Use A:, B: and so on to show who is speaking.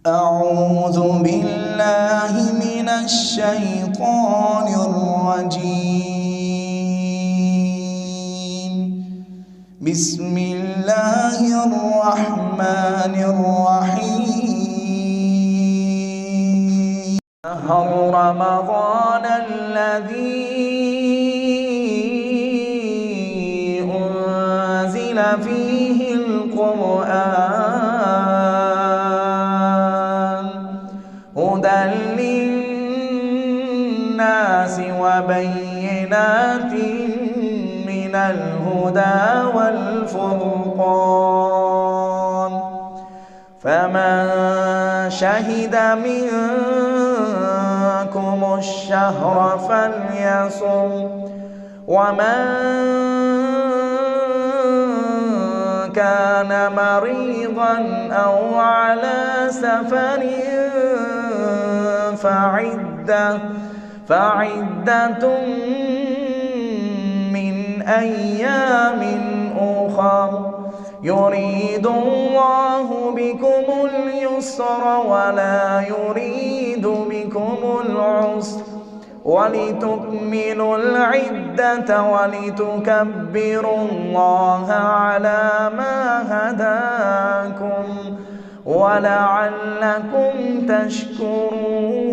A: أعوذ بالله من الشيطان الرجيم. بسم الله الرحمن الرحيم. شهر رمضان الذي أنزل فيه القرآن هدى للناس وبينات من الهدى والفرقان، فمن شهد منكم الشهر فليصم، ومن كان مريضا أو على سفر فعدة من أيام أخر، يريد الله بكم اليسر ولا يريد بكم العسر، ولتكملوا العدة ولتكبروا الله على ما هداكم ولعلكم تشكرون.